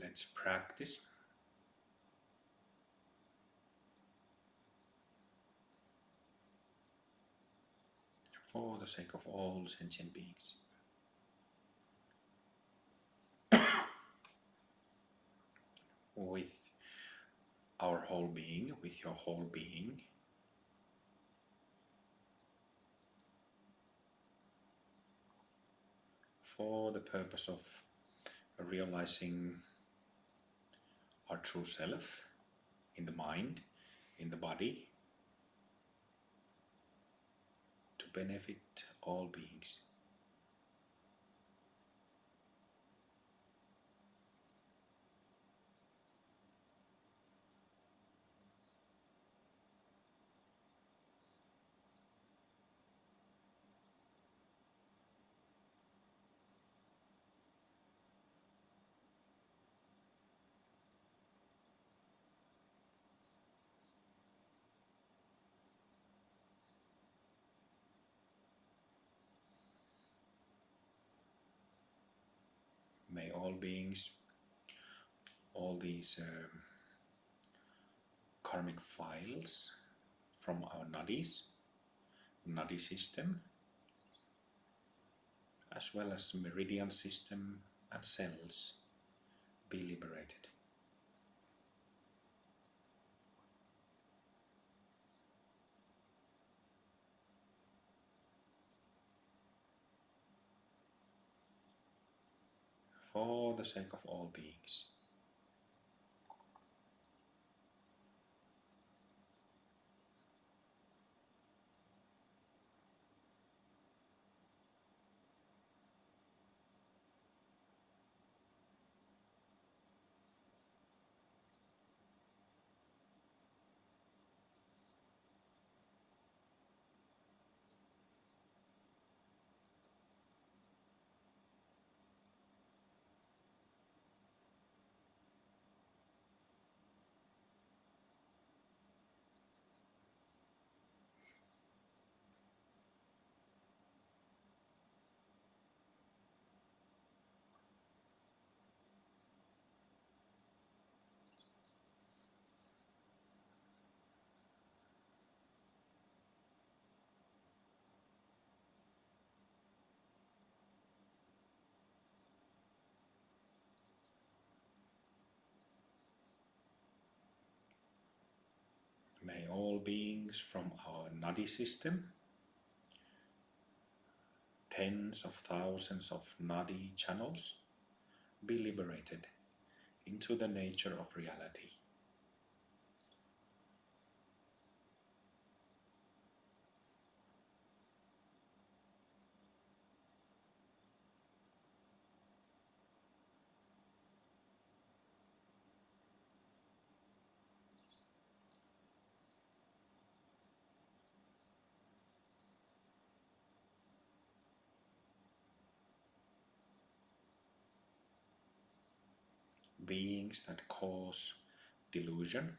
let's practice. For the sake of all sentient beings. With our whole being, with your whole being, for the purpose of realizing our true self in the mind, in the body, to benefit all beings. May all beings, all these karmic files from our nadi system, as well as meridian system and cells, be liberated. For the sake of all beings. May all beings from our nadi system, tens of thousands of nadi channels, be liberated into the nature of reality. Beings that cause delusion,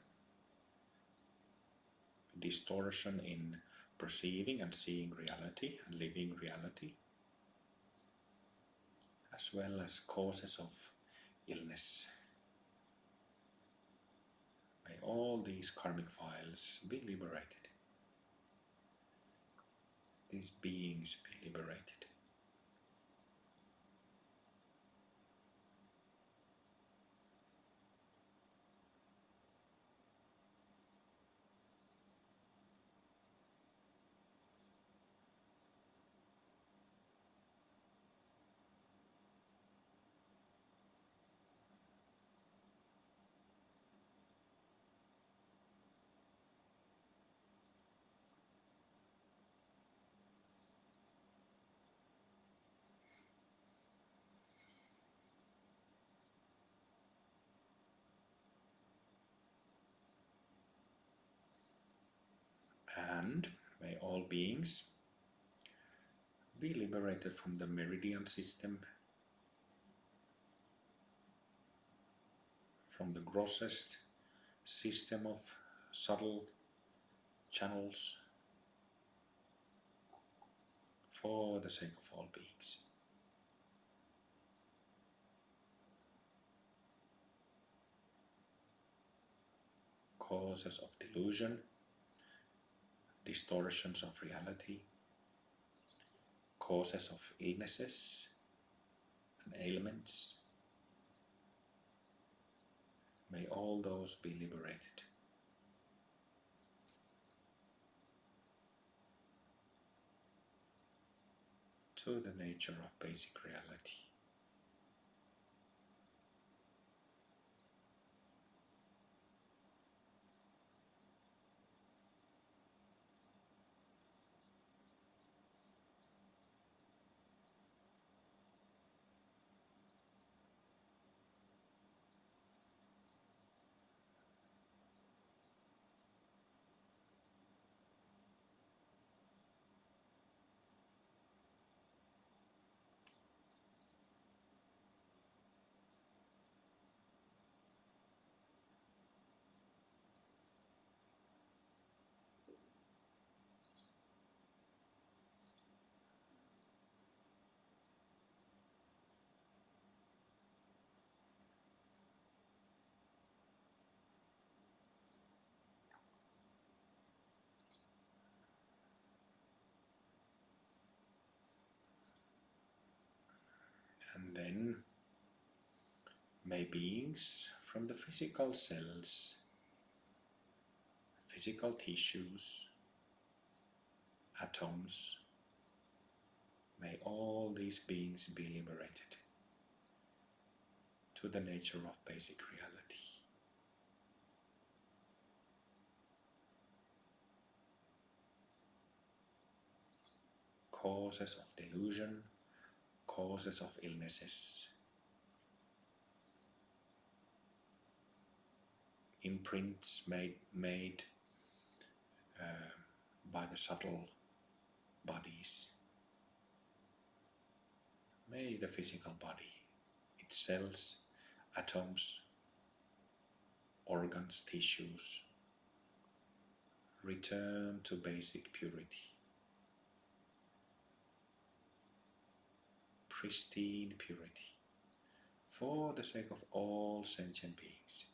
distortion in perceiving and seeing reality and living reality, as well as causes of illness. May all these karmic files be liberated. These beings be liberated. And may all beings be liberated from the meridian system, from the grossest system of subtle channels, for the sake of all beings. causes of delusion, distortions of reality, causes of illnesses and ailments. May all those be liberated. To the nature of basic reality. And then may beings from the physical cells, physical tissues, atoms, may all these beings be liberated to the nature of basic reality. Causes of delusion, causes of illnesses, imprints made by the subtle bodies. May the physical body, its cells, atoms, organs, tissues, return to basic purity, pristine purity, for the sake of all sentient beings.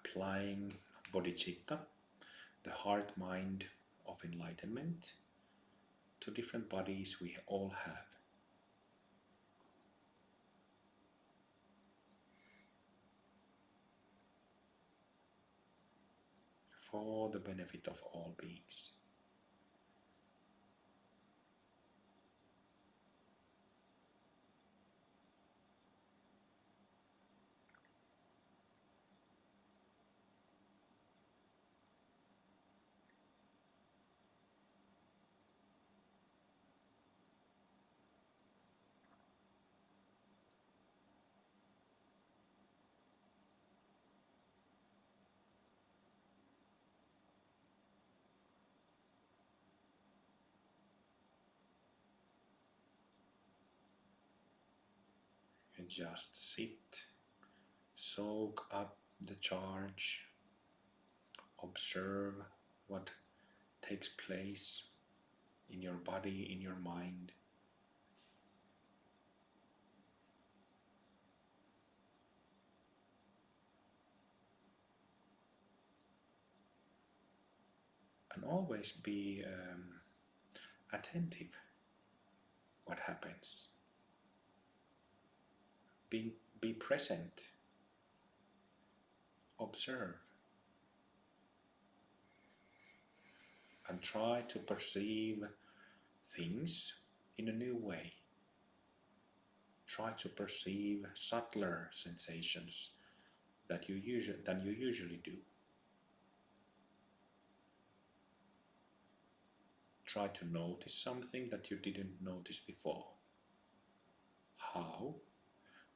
Applying bodhicitta, the heart-mind of enlightenment, to different bodies we all have. For the benefit of all beings. And just sit, soak up the charge, observe what takes place in your body, in your mind. And always be attentive what happens. Be present. Observe. And try to perceive things in a new way. Try to perceive subtler sensations than you usually do. try to notice something that you didn't notice before. How?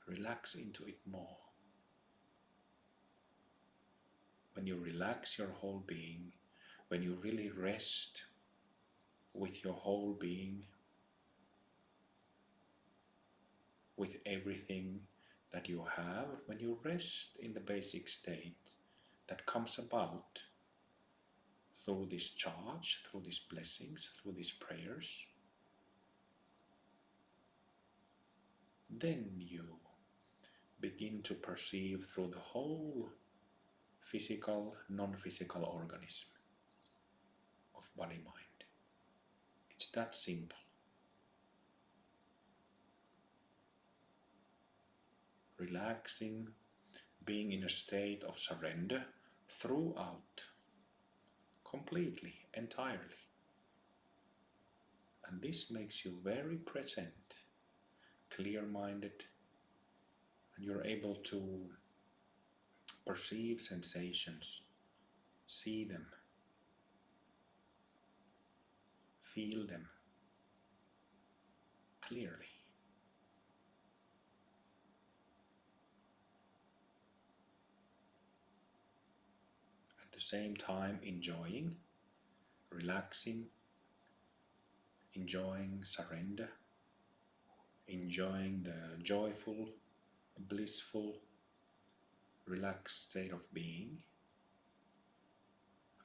Relax into it more. When you relax your whole being, when you really rest with your whole being, with everything that you have, when you rest in the basic state that comes about through this charge, through these blessings, through these prayers, then you begin to perceive through the whole physical, non-physical organism of body-mind. It's that simple. Relaxing, being in a state of surrender throughout, completely, entirely. And this makes you very present, clear-minded, and you're able to perceive sensations, see them, feel them clearly. At the same time enjoying, relaxing, enjoying surrender, enjoying the joyful, blissful, relaxed state of being,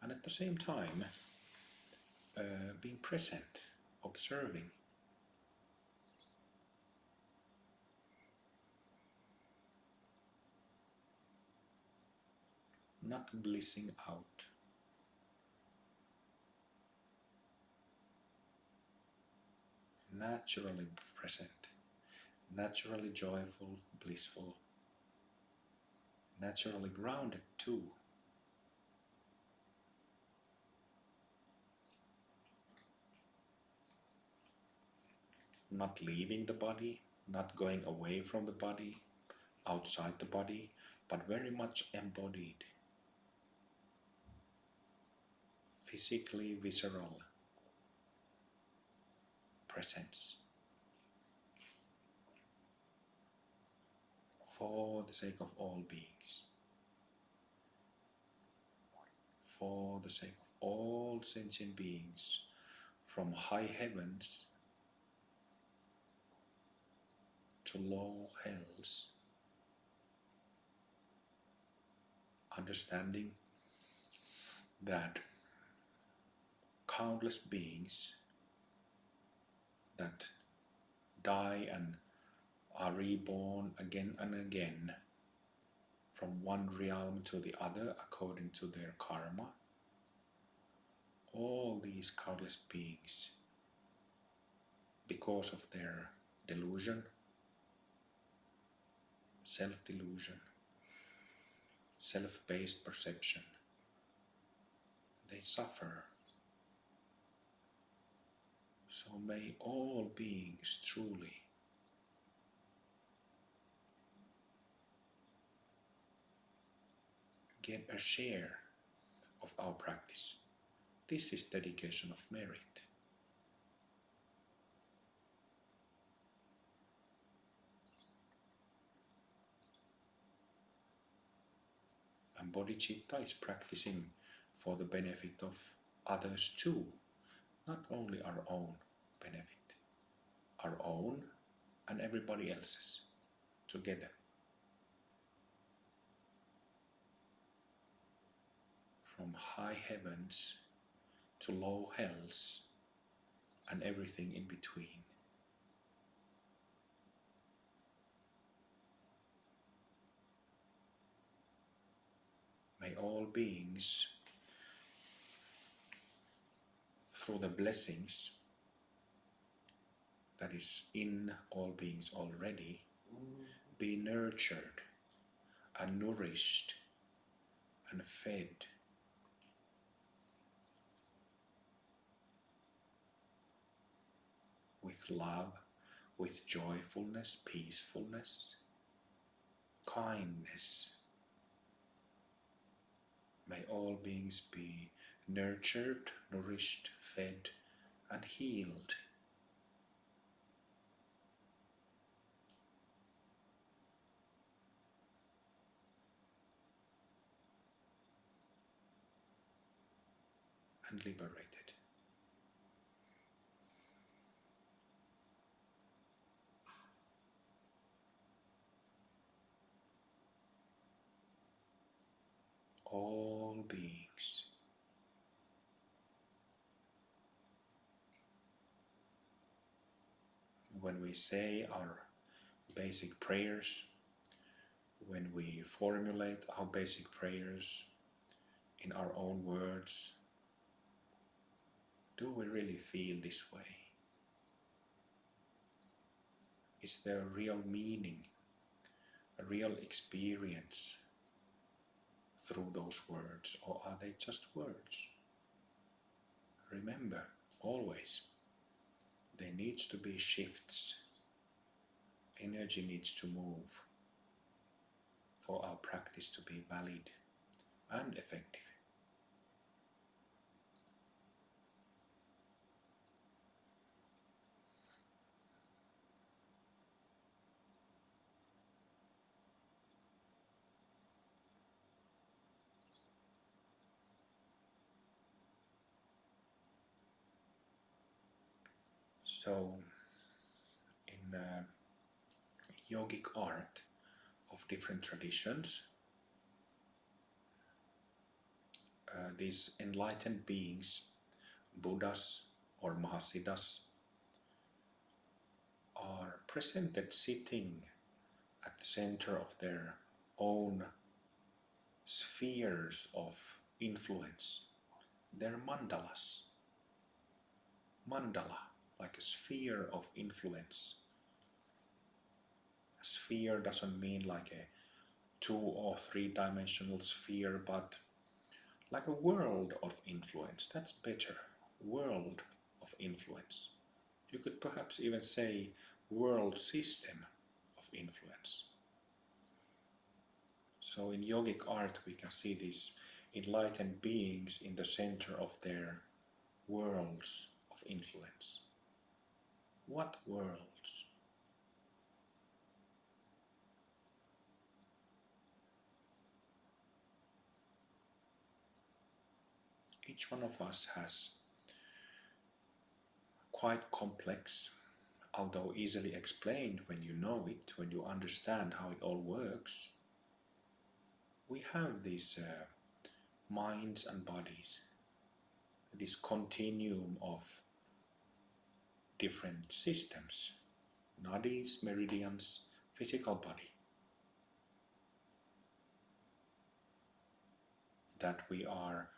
and at the same time being present, observing. Not blissing out. Naturally present, naturally joyful, blissful, naturally grounded too. Not leaving the body, not going away from the body, outside the body, but very much embodied. Physically visceral presence. For the sake of all beings. For the sake of all sentient beings, from high heavens to low hells. Understanding that countless beings that die and are reborn again and again from one realm to the other according to their karma. All these countless beings, because of their delusion, self-delusion, self-based perception, they suffer. So may all beings truly get a share of our practice. This is dedication of merit. And bodhicitta is practicing for the benefit of others too, not only our own benefit, our own and everybody else's together. From high heavens to low hells and everything in between. May all beings, through the blessings that is in all beings already, be nurtured and nourished and fed with love, with joyfulness, peacefulness, kindness. May all beings be nurtured, nourished, fed and healed. And liberated. All beings. When we say our basic prayers, when we formulate our basic prayers in our own words, do we really feel this way? Is there a real meaning, a real experience through those words, or are they just words? Remember, always, there needs to be shifts. Energy needs to move for our practice to be valid and effective. So, in yogic art of different traditions, these enlightened beings, Buddhas or Mahasiddhas, are presented sitting at the center of their own spheres of influence. They're mandalas. Mandala, like a sphere of influence. A sphere doesn't mean like a 2 or 3 dimensional sphere, but like a world of influence. That's better. World of influence. You could perhaps even say world system of influence. So in yogic art we can see these enlightened beings in the center of their worlds of influence. What worlds? Each one of us has quite complex, although easily explained when you know it, when you understand how it all works. We have these minds and bodies, this continuum of different systems, nadis, meridians, physical body, that we are,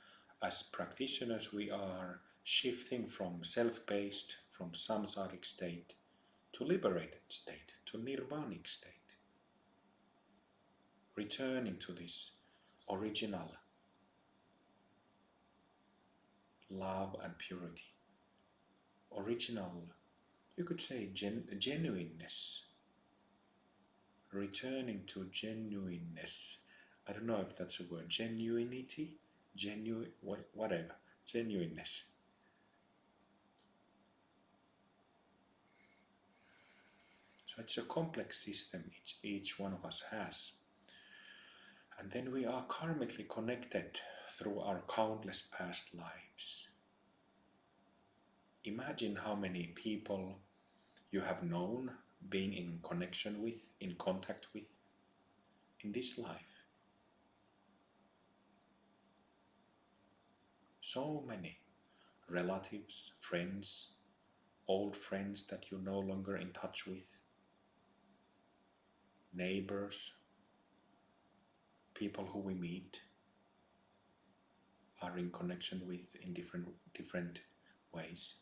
as practitioners, we are shifting from self-based, from samsaric state to liberated state, to nirvanic state, returning to this original love and purity, original, you could say genuineness, returning to genuineness. I don't know if that's a word, genuinity, whatever, genuineness. So it's a complex system each one of us has. And then we are karmically connected through our countless past lives. Imagine how many people you have known, being in connection with, in contact with, in this life. So many relatives, friends, old friends that you're no longer in touch with, neighbors, people who we meet are in connection with in different ways.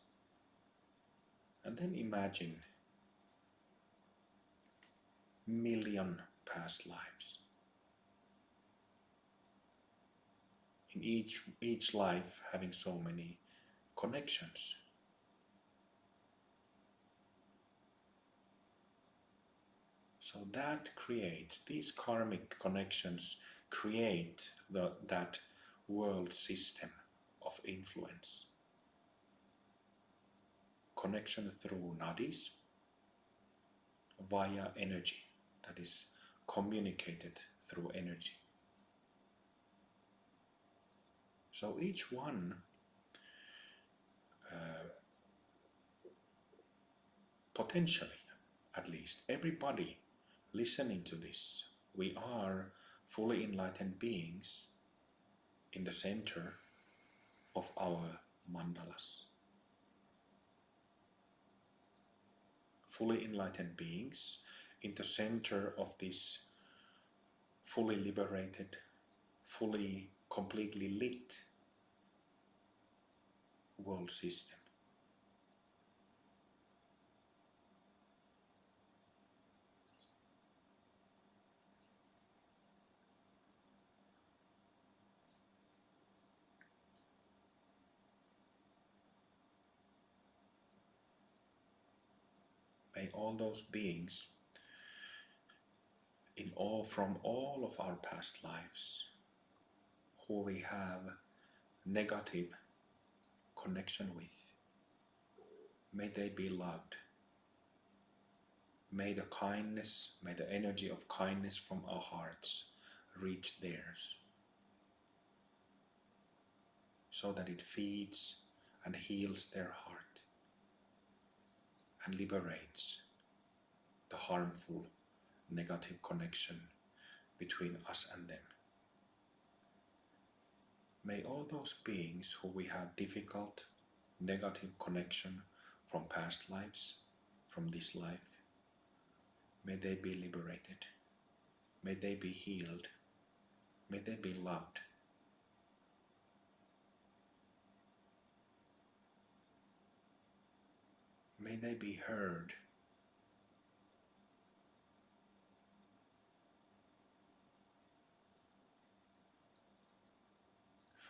And then imagine million past lives. In each life having so many connections. So that creates, these karmic connections create that world system of influence. connection through nadis via energy, that is communicated through energy. So each one potentially, at least everybody listening to this, we are fully enlightened beings in the center of our mandalas. Fully enlightened beings in the center of this fully liberated, fully, completely lit world system. May all those beings from all of our past lives who we have negative connection with, may they be loved. May the kindness, may the energy of kindness from our hearts reach theirs, so that it feeds and heals their heart and liberates the harmful negative connection between us and them. May all those beings who we have difficult negative connection from past lives, from this life, may they be liberated, may they be healed, may they be loved. May they be heard.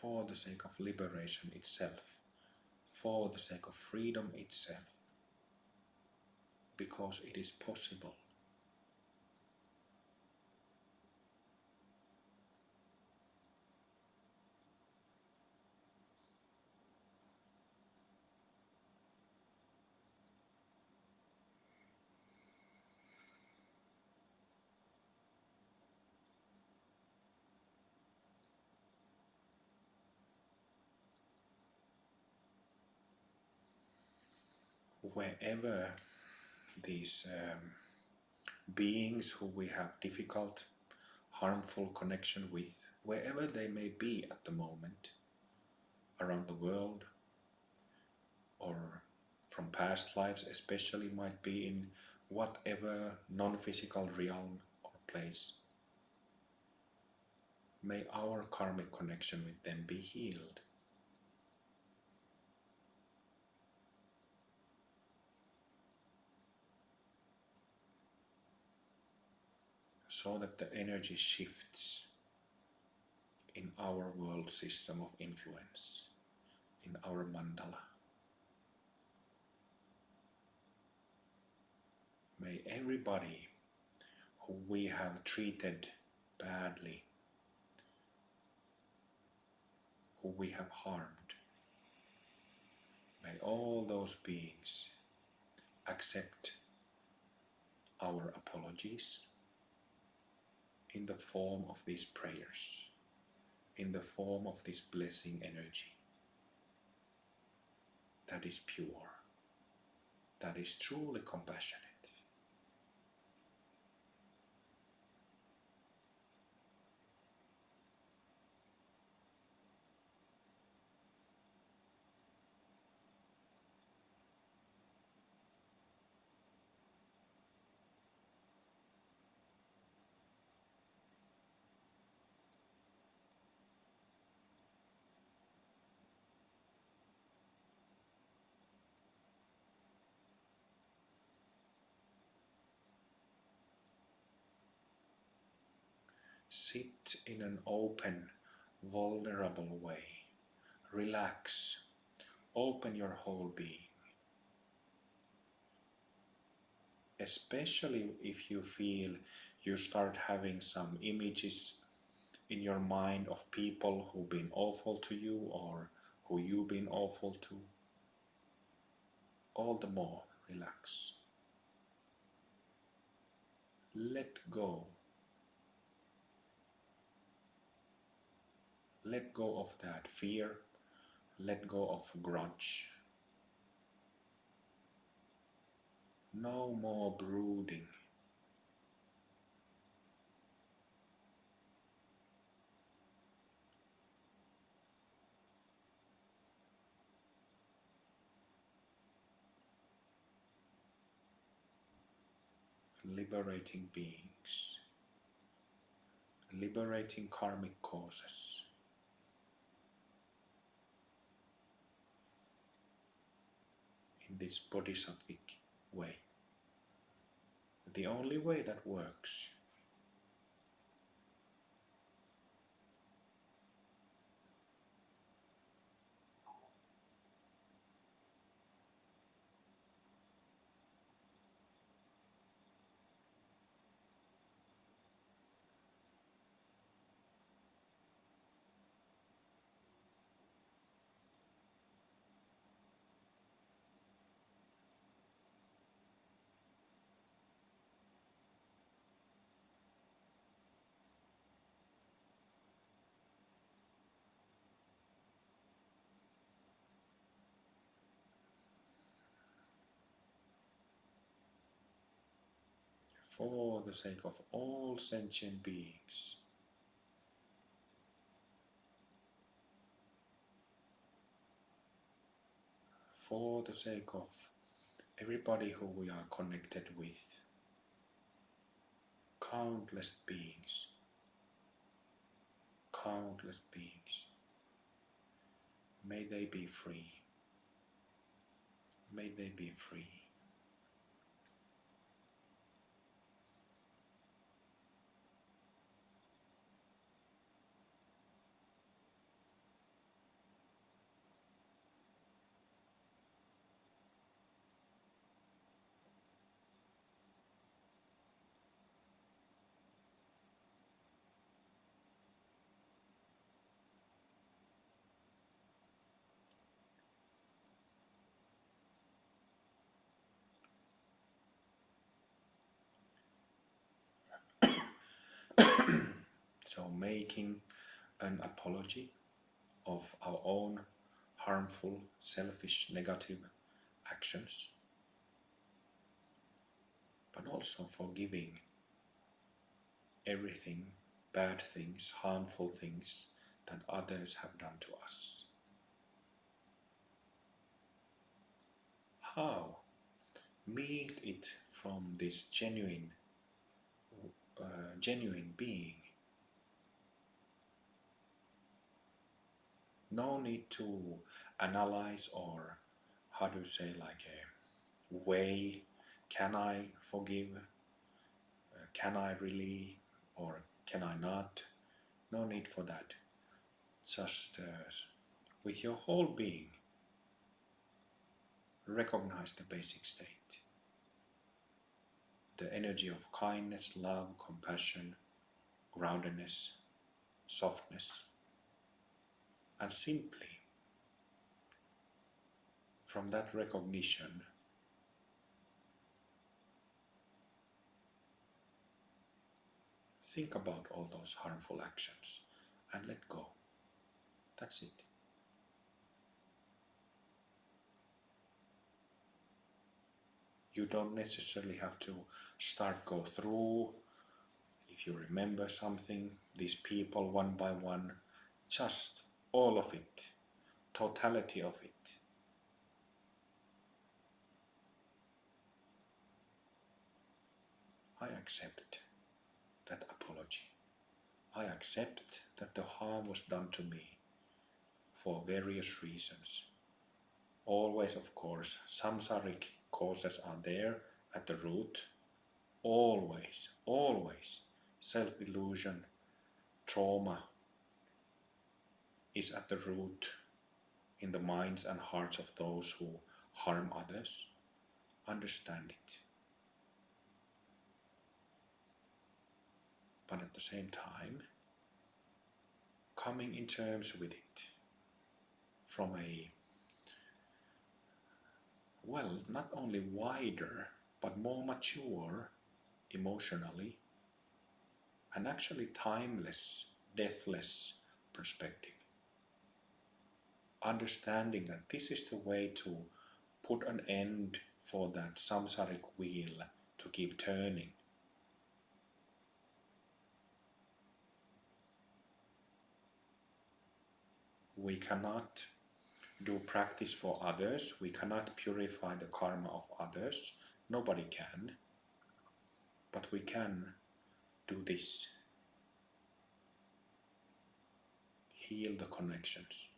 For the sake of liberation itself, for the sake of freedom itself, because it is possible. Wherever these beings who we have difficult, harmful connection with, wherever they may be at the moment, around the world, or from past lives especially, might be in whatever non-physical realm or place, may our karmic connection with them be healed. So that the energy shifts in our world system of influence, in our mandala. May everybody who we have treated badly, who we have harmed, may all those beings accept our apologies in the form of these prayers, in the form of this blessing energy that is pure, that is truly compassionate. Sit in an open, vulnerable way. Relax. Open your whole being. Especially if you feel you start having some images in your mind of people who've been awful to you or who you've been awful to. all the more relax. Let go. Let go of that fear. Let go of grudge. No more brooding. Liberating beings. Liberating karmic causes. In this bodhisattvic way. The only way that works. For the sake of all sentient beings. For the sake of everybody who we are connected with. Countless beings. Countless beings. May they be free. May they be free. So making an apology of our own harmful, selfish, negative actions, but also forgiving everything, bad things, harmful things that others have done to us. How? Meet it from this genuine being. No need to analyze or how to say like a way, can I forgive, can I really or can I not? No need for that. Just with your whole being, recognize the basic state. The energy of kindness, love, compassion, groundedness, softness, and simply from that recognition, think about all those harmful actions and let go. That's it. You don't necessarily have to go through, if you remember something, these people one by one, just all of it, totality of it. I accept that apology. I accept that the harm was done to me for various reasons. Always, of course, samsaric causes are there at the root. Always, always, self-illusion, trauma is at the root in the minds and hearts of those who harm others. Understand it. But at the same time, coming in terms with it from a well, not only wider, but more mature emotionally, and actually timeless, deathless perspective. Understanding that this is the way to put an end for that samsaric wheel to keep turning. We cannot do practice for others. We cannot purify the karma of others. Nobody can. But we can do this. Heal the connections.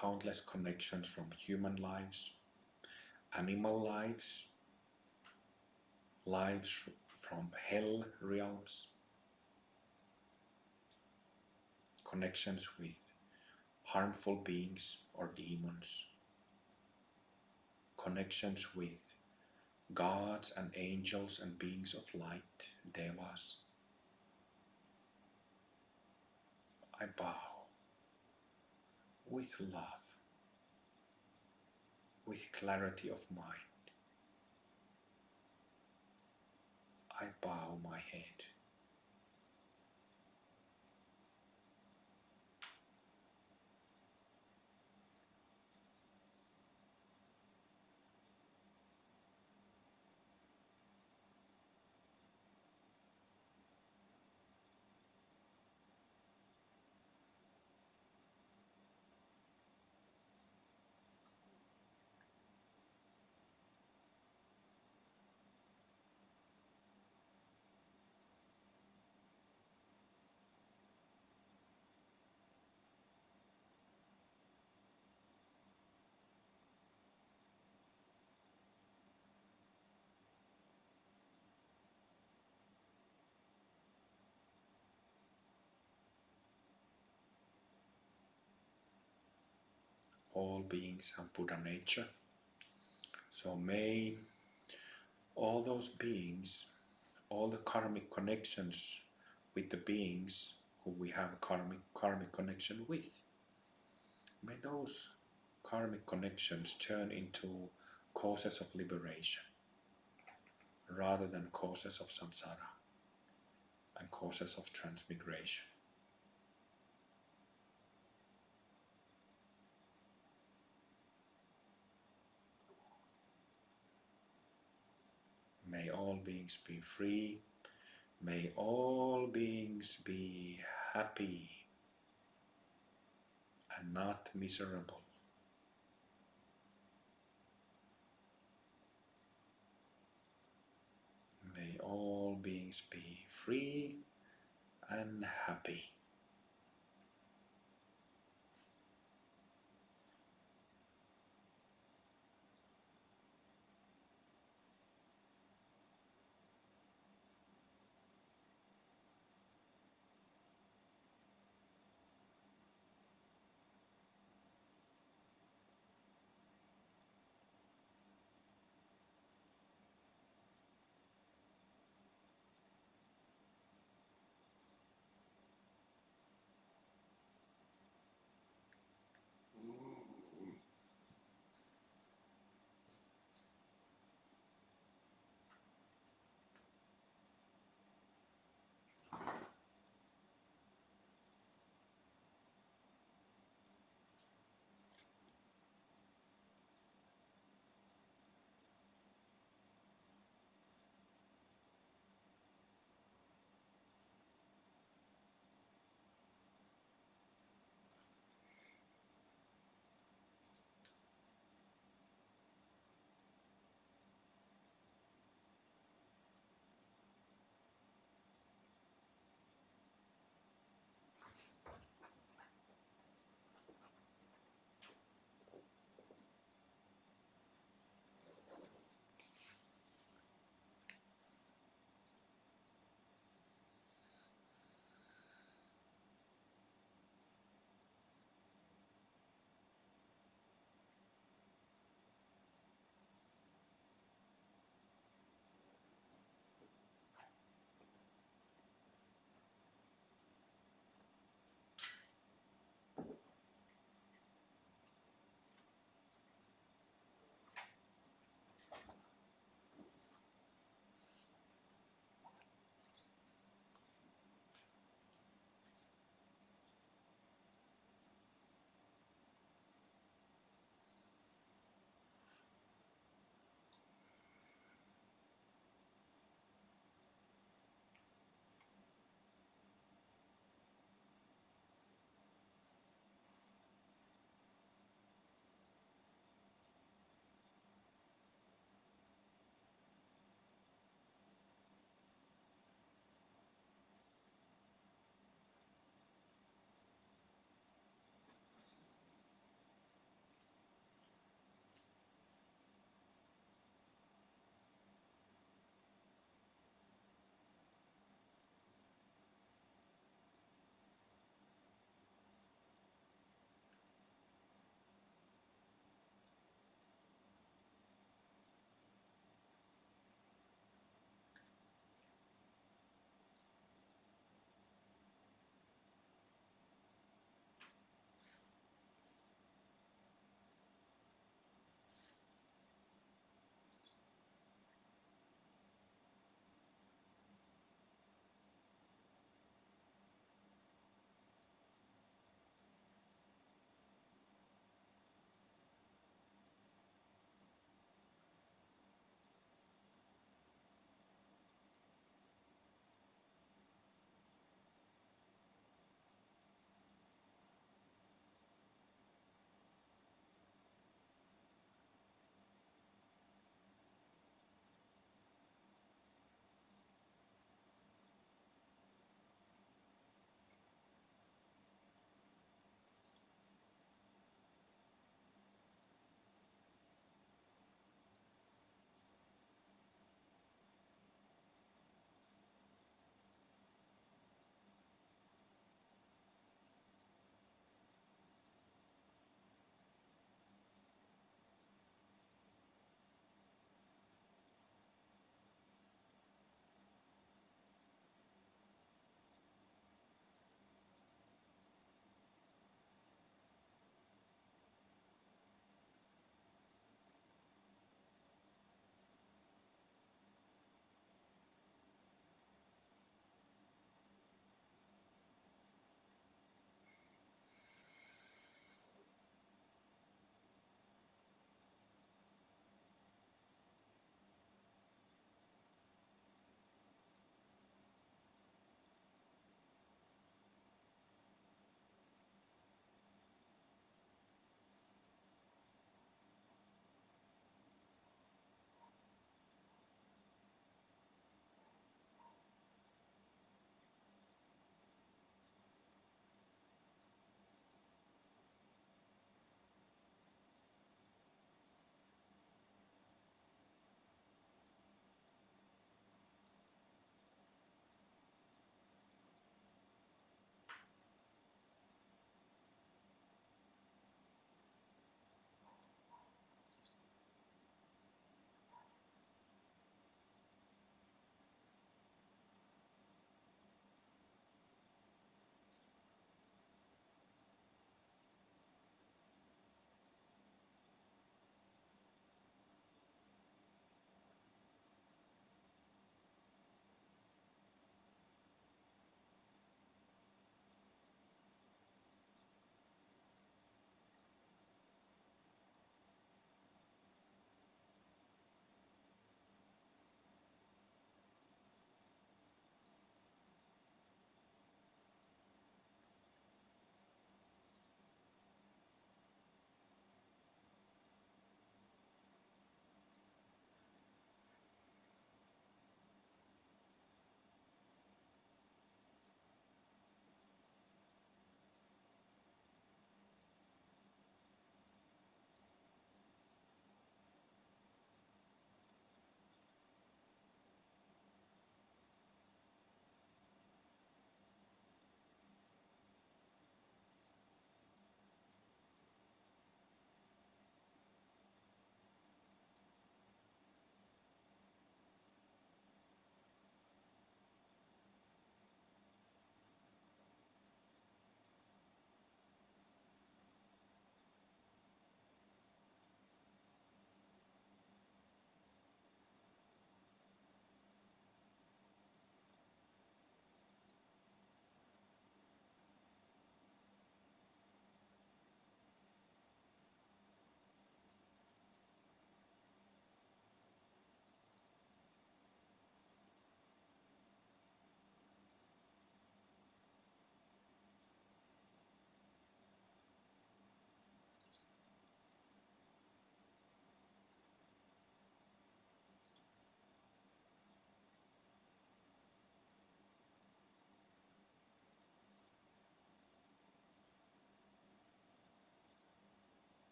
Countless connections from human lives, animal lives, lives from hell realms, connections with harmful beings or demons, connections with gods and angels and beings of light, devas. I bow with love, with clarity of mind. I bow my head. All beings have Buddha nature. So may all those beings, all the karmic connections with the beings who we have karmic connection with, may those karmic connections turn into causes of liberation rather than causes of samsara and causes of transmigration. May all beings be free. May all beings be happy and not miserable. May all beings be free and happy.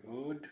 Good.